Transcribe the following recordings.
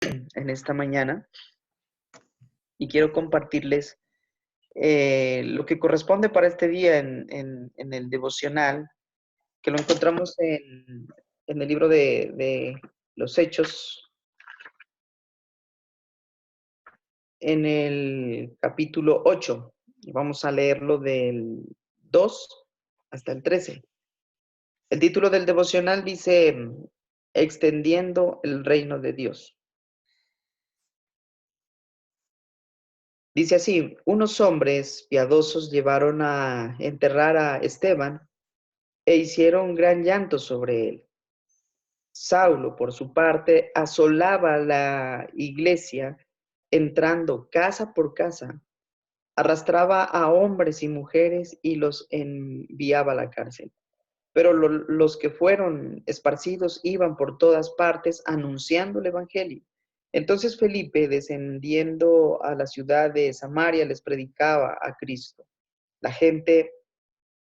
en esta mañana y quiero compartirles lo que corresponde para este día en el devocional, que lo encontramos en el libro de los Hechos, en el capítulo 8. Vamos a leerlo del 2 hasta el 13. El título del devocional dice, Extendiendo el reino de Dios. Dice así, unos hombres piadosos llevaron a enterrar a Esteban e hicieron gran llanto sobre él. Saulo, por su parte, asolaba la iglesia, entrando casa por casa, arrastraba a hombres y mujeres y los enviaba a la cárcel. Pero los que fueron esparcidos iban por todas partes anunciando el evangelio. Entonces Felipe, descendiendo a la ciudad de Samaria, les predicaba a Cristo. La gente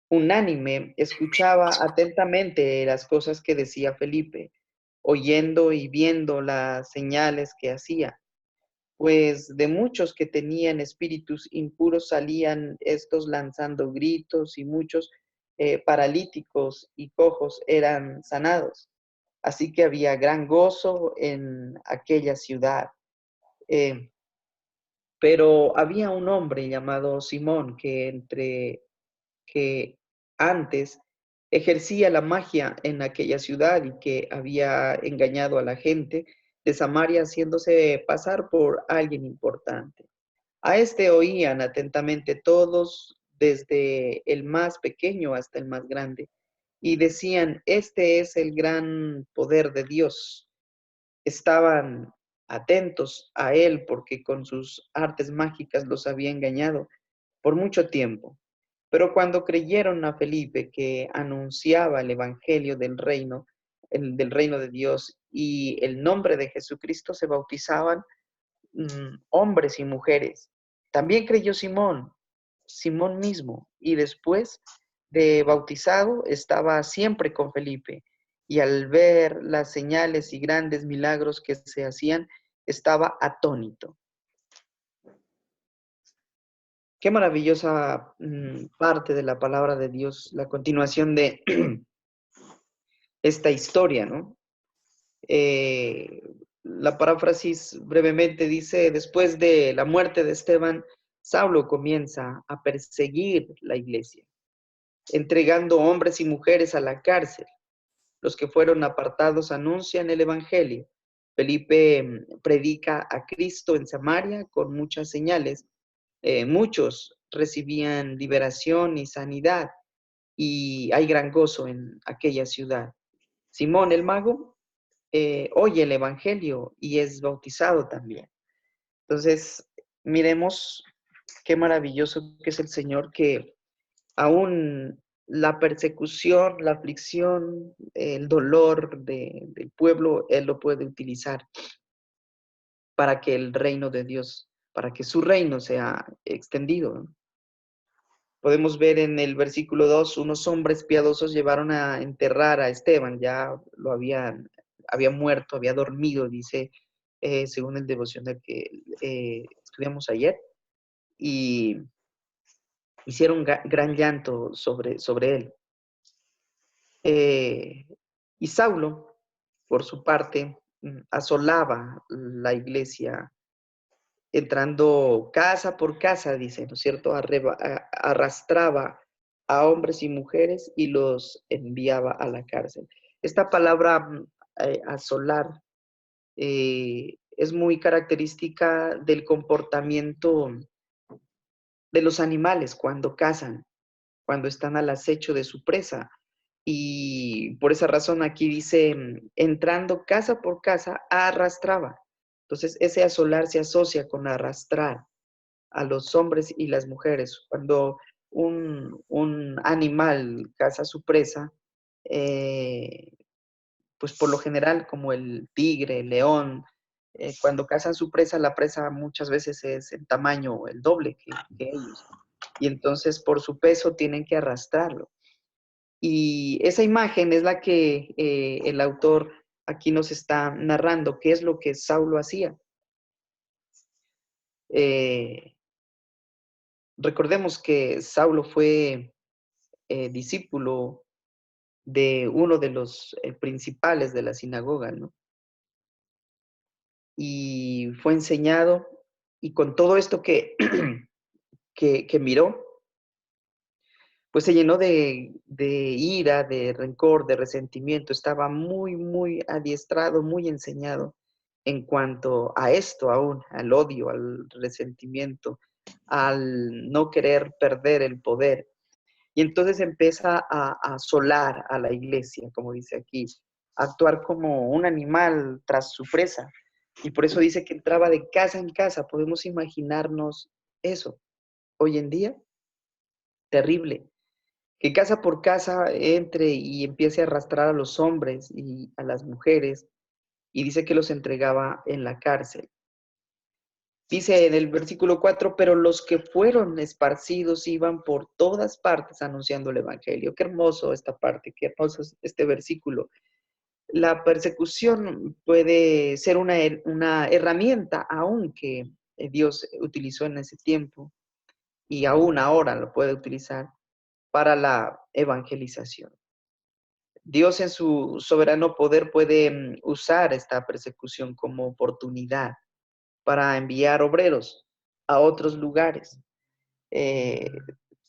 unánime escuchaba atentamente las cosas que decía Felipe, oyendo y viendo las señales que hacía. Pues de muchos que tenían espíritus impuros salían estos lanzando gritos y muchos paralíticos y cojos eran sanados. Así que había gran gozo en aquella ciudad. Eh, pero había un hombre llamado Simón que antes ejercía la magia en aquella ciudad y que había engañado a la gente de Samaria haciéndose pasar por alguien importante. A este oían atentamente todos, desde el más pequeño hasta el más grande, y decían, este es el gran poder de Dios. Estaban atentos a él porque con sus artes mágicas los había engañado por mucho tiempo. Pero cuando creyeron a Felipe que anunciaba el evangelio del reino, del reino de Dios y el nombre de Jesucristo, se bautizaban hombres y mujeres. También creyó Simón, Simón mismo, y después de bautizado estaba siempre con Felipe, y al ver las señales y grandes milagros que se hacían, estaba atónito. Qué maravillosa parte de la palabra de Dios, la continuación de esta historia, ¿no? Eh, la paráfrasis brevemente dice, después de la muerte de Esteban, Saulo comienza a perseguir la iglesia, entregando hombres y mujeres a la cárcel. Los que fueron apartados anuncian el evangelio. Felipe predica a Cristo en Samaria con muchas señales. Muchos recibían liberación y sanidad y hay gran gozo en aquella ciudad. Simón el mago oye el evangelio y es bautizado también. Entonces, miremos qué maravilloso que es el Señor, que aún la persecución, la aflicción, el dolor del pueblo, Él lo puede utilizar para que el reino de Dios, para que su reino sea extendido, ¿no? Podemos ver en el versículo 2, unos hombres piadosos llevaron a enterrar a Esteban, ya lo había muerto, había dormido, dice, según el devocional que estudiamos ayer, y hicieron gran llanto sobre él. Y Saulo, por su parte, asolaba la iglesia, entrando casa por casa, dice, ¿no es cierto? Arrastraba a hombres y mujeres y los enviaba a la cárcel. Esta palabra asolar es muy característica del comportamiento de los animales cuando cazan, cuando están al acecho de su presa. Y por esa razón aquí dice, entrando casa por casa, arrastraba. Entonces, ese asolar se asocia con arrastrar a los hombres y las mujeres. Cuando un animal caza su presa, eh, pues por lo general, como el tigre, el león, cuando cazan su presa, la presa muchas veces es en tamaño el doble que ellos. Y entonces, por su peso, tienen que arrastrarlo. Y esa imagen es la que el autor aquí nos está narrando qué es lo que Saulo hacía. Recordemos que Saulo fue discípulo de uno de los principales de la sinagoga, ¿no? Y fue enseñado, y con todo esto que miró, pues se llenó de ira, de rencor, de resentimiento. Estaba muy, muy adiestrado, muy enseñado en cuanto a esto aún, al odio, al resentimiento, al no querer perder el poder. Y entonces empieza a asolar a la iglesia, como dice aquí, a actuar como un animal tras su presa. Y por eso dice que entraba de casa en casa. Podemos imaginarnos eso. Hoy en día, terrible. Que casa por casa entre y empiece a arrastrar a los hombres y a las mujeres. Y dice que los entregaba en la cárcel. Dice en el versículo 4, pero los que fueron esparcidos iban por todas partes anunciando el evangelio. Qué hermoso esta parte, qué hermoso es este versículo. La persecución puede ser una herramienta aún que Dios utilizó en ese tiempo y aún ahora lo puede utilizar para la evangelización. Dios en su soberano poder puede usar esta persecución como oportunidad para enviar obreros a otros lugares. Eh,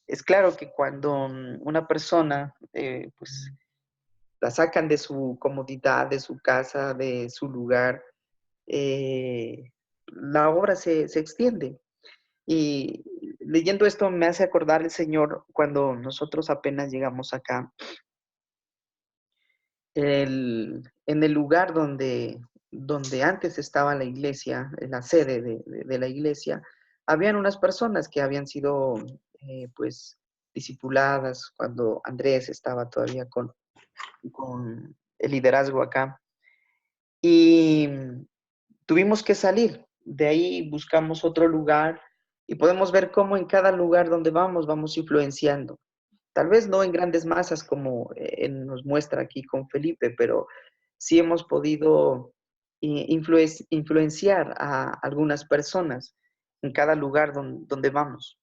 es claro que cuando una persona pues la sacan de su comodidad, de su casa, de su lugar, la obra se extiende. Y leyendo esto me hace acordar el Señor cuando nosotros apenas llegamos acá, en el lugar donde antes estaba la iglesia, en la sede de la iglesia, habían unas personas que habían sido, pues, discipuladas cuando Andrés estaba todavía con el liderazgo acá. Y tuvimos que salir. De ahí buscamos otro lugar y podemos ver cómo en cada lugar donde vamos influenciando. Tal vez no en grandes masas como nos muestra aquí con Felipe, pero sí hemos podido influenciar a algunas personas en cada lugar donde vamos.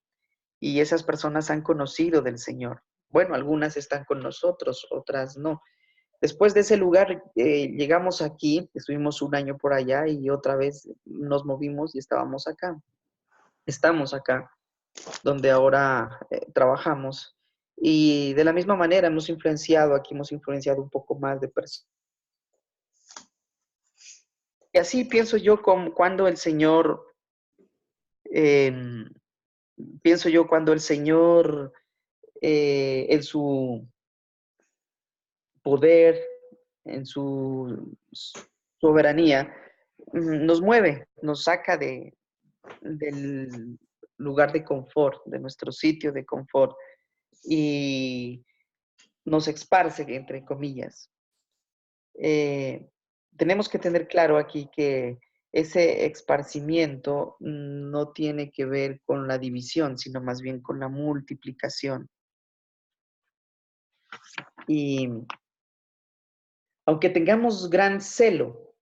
Y esas personas han conocido del Señor. Bueno, algunas están con nosotros, otras no. Después de ese lugar llegamos aquí, estuvimos un año por allá y otra vez nos movimos y estábamos acá. Estamos acá, donde ahora trabajamos. Y de la misma manera hemos influenciado, aquí hemos influenciado un poco más de personas. Y así pienso yo cuando el Señor, eh, en su poder, en su soberanía, nos mueve, nos saca del lugar de confort, de nuestro sitio de confort, y nos esparce, entre comillas. Tenemos que tener claro aquí que ese esparcimiento no tiene que ver con la división, sino más bien con la multiplicación. Y aunque tengamos gran celo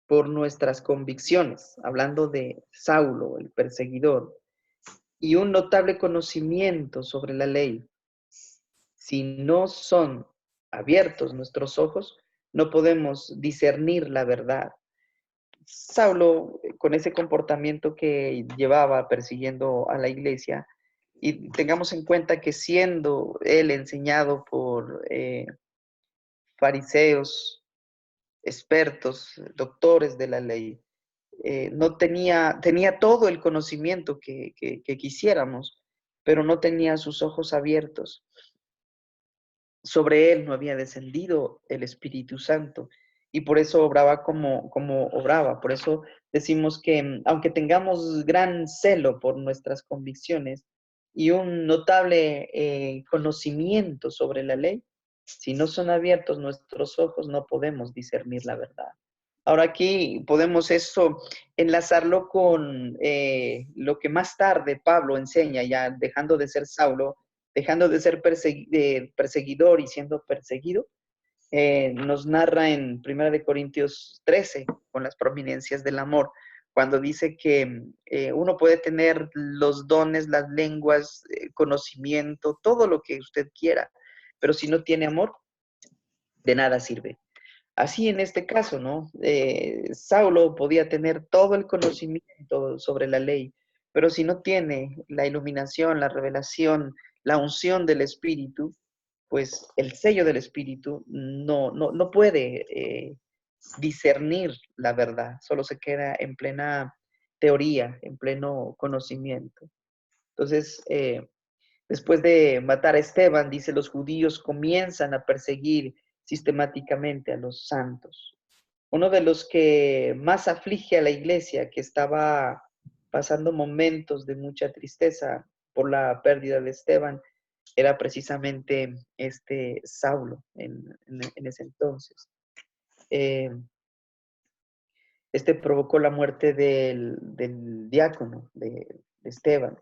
por nuestras convicciones, hablando de Saulo, el perseguidor, y un notable conocimiento sobre la ley, si no son abiertos nuestros ojos, no podemos discernir la verdad. Saulo, con ese comportamiento que llevaba persiguiendo a la iglesia, y tengamos en cuenta que siendo él enseñado por fariseos, expertos, doctores de la ley, no tenía todo el conocimiento que quisiéramos, pero no tenía sus ojos abiertos. Sobre él no había descendido el Espíritu Santo y por eso obraba como obraba. Por eso decimos que aunque tengamos gran celo por nuestras convicciones y un notable conocimiento sobre la ley, si no son abiertos nuestros ojos no podemos discernir la verdad. Ahora aquí podemos eso enlazarlo con lo que más tarde Pablo enseña, ya dejando de ser Saulo, dejando de ser perseguidor y siendo perseguido, nos narra en 1 Corintios 13 con las prominencias del amor, cuando dice que uno puede tener los dones, las lenguas, conocimiento, todo lo que usted quiera, pero si no tiene amor, de nada sirve. Así en este caso, ¿no? Saulo podía tener todo el conocimiento sobre la ley, pero si no tiene la iluminación, la revelación, la unción del Espíritu, pues el sello del Espíritu no puede discernir la verdad, solo se queda en plena teoría, en pleno conocimiento. Entonces, después de matar a Esteban, dice, los judíos comienzan a perseguir sistemáticamente a los santos. Uno de los que más aflige a la iglesia, que estaba pasando momentos de mucha tristeza por la pérdida de Esteban, era precisamente este Saulo en ese entonces. Este provocó la muerte del diácono de Esteban.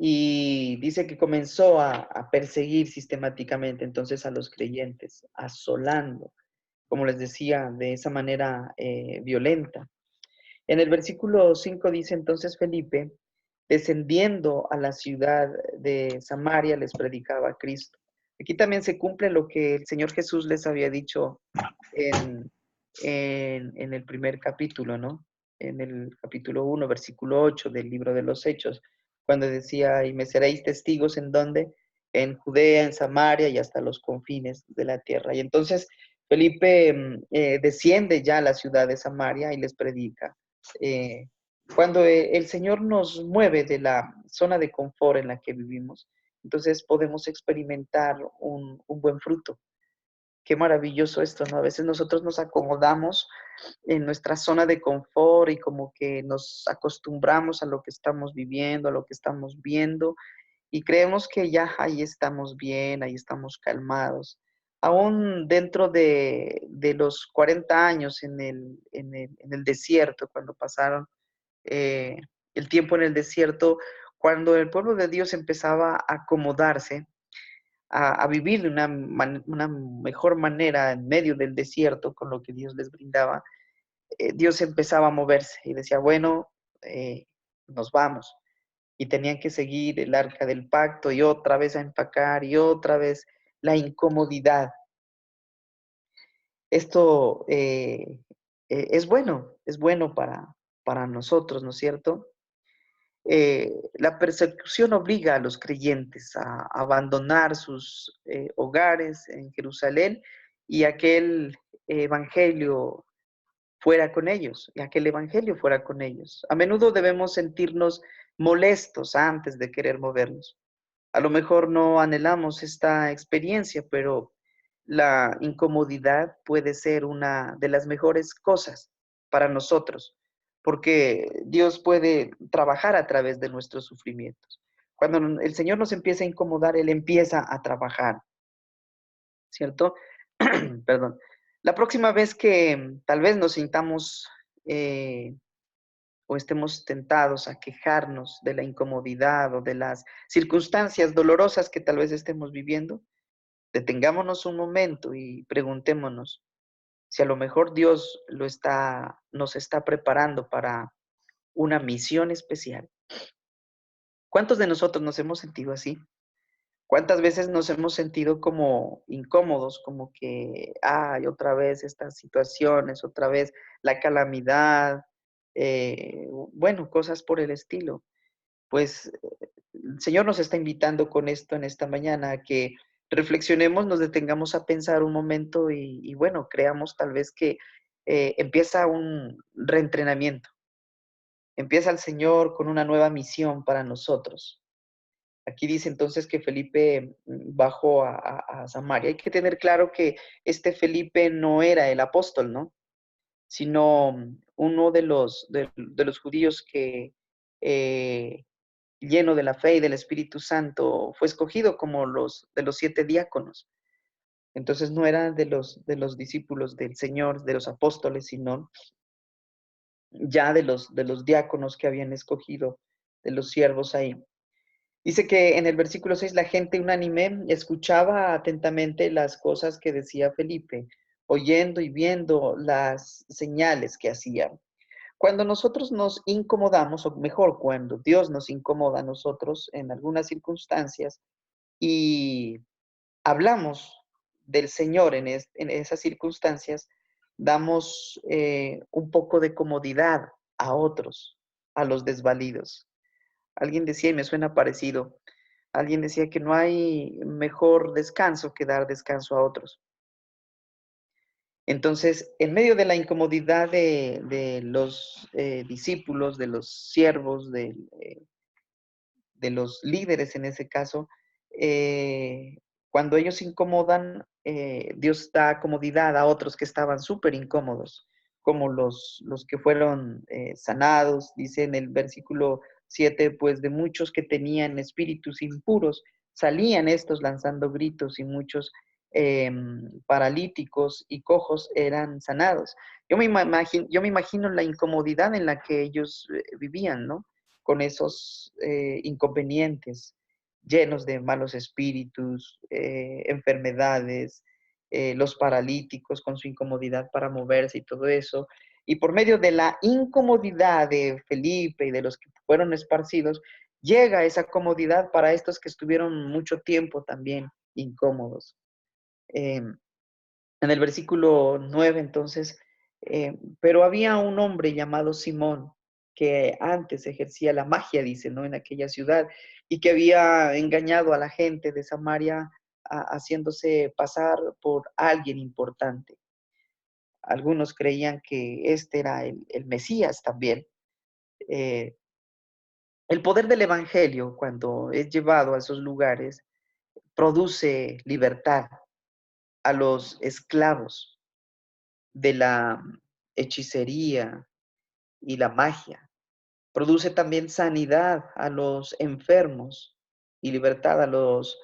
Y dice que comenzó a perseguir sistemáticamente entonces a los creyentes, asolando, como les decía, de esa manera violenta. En el versículo 5 dice entonces Felipe, descendiendo a la ciudad de Samaria, les predicaba a Cristo. Aquí también se cumple lo que el Señor Jesús les había dicho en, en el primer capítulo, ¿no? En el capítulo 1, versículo 8 del libro de los Hechos, cuando decía, y me seréis testigos en dónde, en Judea, en Samaria y hasta los confines de la tierra. Y entonces Felipe desciende ya a la ciudad de Samaria y les predica. Cuando el Señor nos mueve de la zona de confort en la que vivimos, entonces podemos experimentar un buen fruto. Qué maravilloso esto, ¿no? A veces nosotros nos acomodamos en nuestra zona de confort y como que nos acostumbramos a lo que estamos viviendo, a lo que estamos viendo y creemos que ya ahí estamos bien, ahí estamos calmados. Aún dentro de los 40 años en el desierto, cuando pasaron eh, el tiempo en el desierto, cuando el pueblo de Dios empezaba a acomodarse, a vivir de una mejor manera en medio del desierto con lo que Dios les brindaba, Dios empezaba a moverse y decía, bueno, nos vamos. Y tenían que seguir el arca del pacto y otra vez a empacar y otra vez la incomodidad. Esto es bueno para nosotros, ¿no es cierto? La persecución obliga a los creyentes a abandonar sus hogares en Jerusalén y a que el evangelio fuera con ellos, y a que el evangelio fuera con ellos. A menudo debemos sentirnos molestos antes de querer movernos. A lo mejor no anhelamos esta experiencia, pero la incomodidad puede ser una de las mejores cosas para nosotros, porque Dios puede trabajar a través de nuestros sufrimientos. Cuando el Señor nos empieza a incomodar, Él empieza a trabajar, ¿cierto? Perdón. La próxima vez que tal vez nos sintamos o estemos tentados a quejarnos de la incomodidad o de las circunstancias dolorosas que tal vez estemos viviendo, detengámonos un momento y preguntémonos si a lo mejor Dios nos está preparando para una misión especial. ¿Cuántos de nosotros nos hemos sentido así? ¿Cuántas veces nos hemos sentido como incómodos, como que, ay, otra vez estas situaciones, otra vez la calamidad, bueno, cosas por el estilo? Pues el Señor nos está invitando con esto en esta mañana a que reflexionemos, nos detengamos a pensar un momento y bueno, creamos tal vez que empieza un reentrenamiento, empieza el Señor con una nueva misión para nosotros. Aquí dice entonces que Felipe bajó a Samaria. Hay que tener claro que este Felipe no era el apóstol, ¿no? Sino uno de los judíos que eh, lleno de la fe y del Espíritu Santo, fue escogido como de los 7 diáconos. Entonces no era de los discípulos del Señor, de los apóstoles, sino ya de los diáconos que habían escogido, de los siervos ahí. Dice que en el versículo 6 la gente unánime escuchaba atentamente las cosas que decía Felipe, oyendo y viendo las señales que hacía. Cuando nosotros nos incomodamos, o mejor, cuando Dios nos incomoda a nosotros en algunas circunstancias y hablamos del Señor en esas circunstancias, damos un poco de comodidad a otros, a los desvalidos. Alguien decía, y me suena parecido, alguien decía que no hay mejor descanso que dar descanso a otros. Entonces, en medio de la incomodidad de los discípulos, de los siervos, de los líderes en ese caso, cuando ellos se incomodan, Dios da comodidad a otros que estaban súper incómodos, como los que fueron sanados, dice en el versículo 7, pues de muchos que tenían espíritus impuros, salían estos lanzando gritos y muchos paralíticos y cojos eran sanados. Yo me imagino la incomodidad en la que ellos vivían, ¿no? Con esos inconvenientes, llenos de malos espíritus, enfermedades, los paralíticos con su incomodidad para moverse y todo eso. Y por medio de la incomodidad de Felipe y de los que fueron esparcidos, llega esa comodidad para estos que estuvieron mucho tiempo también incómodos. Eh, en el versículo 9, entonces, pero había un hombre llamado Simón que antes ejercía la magia, dice, ¿no? En aquella ciudad y que había engañado a la gente de Samaria haciéndose pasar por alguien importante. Algunos creían que este era el Mesías también. Eh, el poder del Evangelio, cuando es llevado a esos lugares, produce libertad a los esclavos de la hechicería y la magia. Produce también sanidad a los enfermos y libertad a los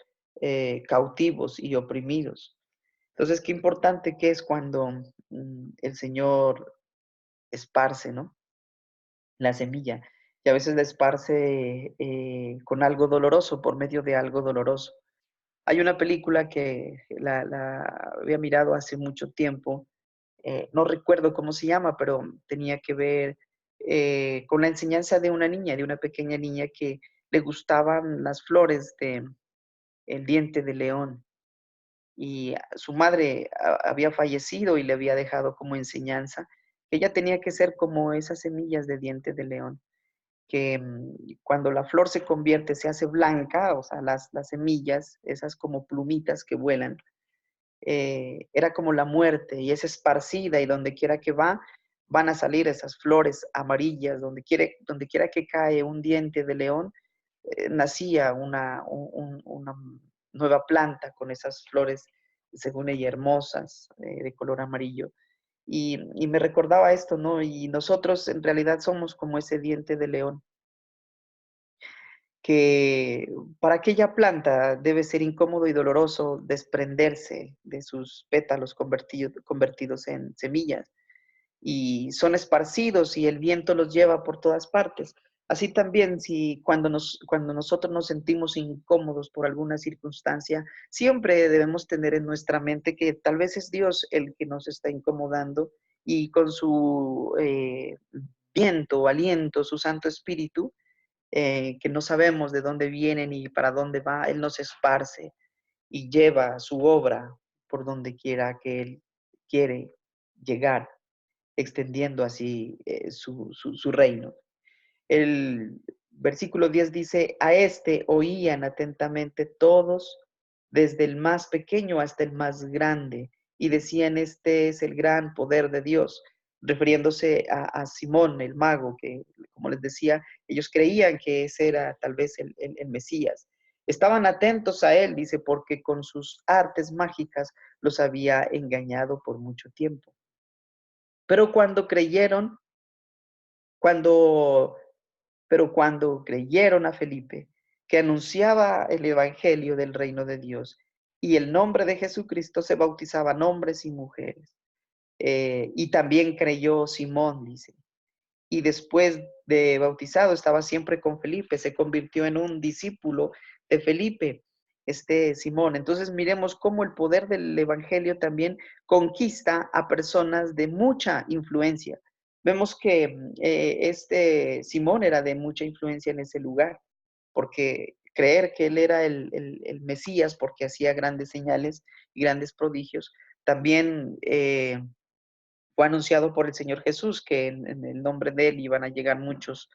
cautivos y oprimidos. Entonces, qué importante que es cuando el Señor esparce, ¿no? La semilla. Y a veces la esparce con algo doloroso, por medio de algo doloroso. Hay una película que la había mirado hace mucho tiempo, no recuerdo cómo se llama, pero tenía que ver con la enseñanza de una niña, de una pequeña niña que le gustaban las flores de el diente de león. Y su madre había fallecido y le había dejado como enseñanza que ella tenía que ser como esas semillas de diente de león, que cuando la flor se convierte, se hace blanca, o sea, las semillas, esas como plumitas que vuelan, era como la muerte y es esparcida y donde quiera que va, van a salir esas flores amarillas, donde quiera que cae un diente de león, nacía una nueva planta con esas flores, según ella, hermosas, de color amarillo. Y me recordaba esto, ¿no? Y nosotros en realidad somos como ese diente de león que para aquella planta debe ser incómodo y doloroso desprenderse de sus pétalos convertidos en semillas y son esparcidos y el viento los lleva por todas partes. Así también, si cuando nosotros nos sentimos incómodos por alguna circunstancia, siempre debemos tener en nuestra mente que tal vez es Dios el que nos está incomodando y con su viento o aliento, su Santo Espíritu, que no sabemos de dónde viene ni para dónde va, Él nos esparce y lleva su obra por donde quiera que Él quiere llegar, extendiendo así su reino. El versículo 10 dice, a este oían atentamente todos, desde el más pequeño hasta el más grande, y decían, este es el gran poder de Dios, refiriéndose a Simón, el mago, que como les decía, ellos creían que ese era tal vez el Mesías. Estaban atentos a él, dice, porque con sus artes mágicas los había engañado por mucho tiempo. Pero cuando cuando creyeron a Felipe, que anunciaba el evangelio del reino de Dios y el nombre de Jesucristo, se bautizaban hombres y mujeres. Y también creyó Simón, dice. Y después de bautizado, estaba siempre con Felipe, se convirtió en un discípulo de Felipe, este Simón. Entonces miremos cómo el poder del evangelio también conquista a personas de mucha influencia. Vemos que este Simón era de mucha influencia en ese lugar, porque creer que él era el Mesías, porque hacía grandes señales y grandes prodigios, también fue anunciado por el Señor Jesús que en el nombre de él iban a llegar muchos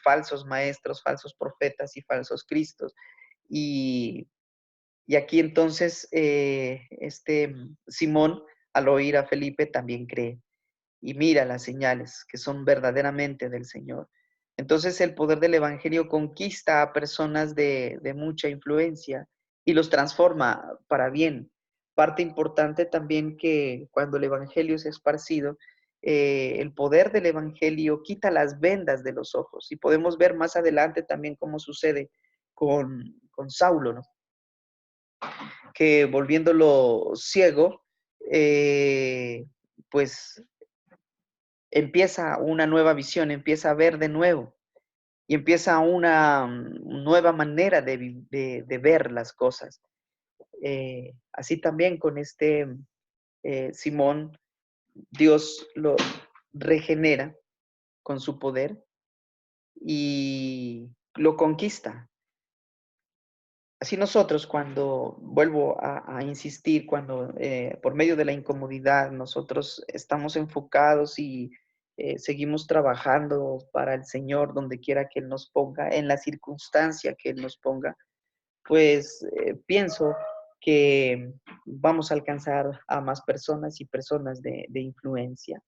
falsos maestros, falsos profetas y falsos cristos. Y, y aquí entonces este Simón, al oír a Felipe, también cree y mira las señales que son verdaderamente del Señor. Entonces el poder del Evangelio conquista a personas de mucha influencia y los transforma para bien. Parte importante también que cuando el Evangelio es esparcido, el poder del Evangelio quita las vendas de los ojos. Y podemos ver más adelante también cómo sucede con Saulo, ¿no? Que volviéndolo ciego, pues empieza una nueva visión, empieza a ver de nuevo y empieza una nueva manera de ver las cosas. Así también con este Simón, Dios lo regenera con su poder y lo conquista. Así nosotros cuando, vuelvo a insistir, cuando por medio de la incomodidad nosotros estamos enfocados y seguimos trabajando para el Señor donde quiera que Él nos ponga, en la circunstancia que Él nos ponga, pues pienso que vamos a alcanzar a más personas y personas de influencia.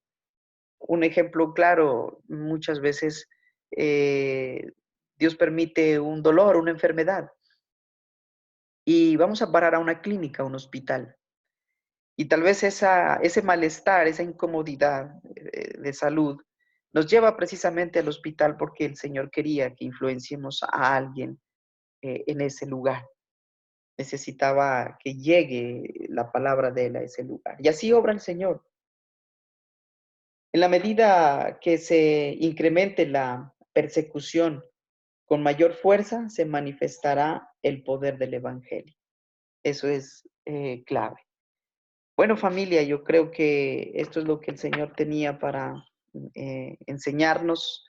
Un ejemplo claro, muchas veces Dios permite un dolor, una enfermedad y vamos a parar a una clínica, a un hospital. Y tal vez ese malestar, esa incomodidad de salud nos lleva precisamente al hospital porque el Señor quería que influenciemos a alguien en ese lugar. Necesitaba que llegue la palabra de Él a ese lugar. Y así obra el Señor. En la medida que se incremente la persecución con mayor fuerza, se manifestará el poder del Evangelio. Eso es clave. Bueno, familia, yo creo que esto es lo que el Señor tenía para enseñarnos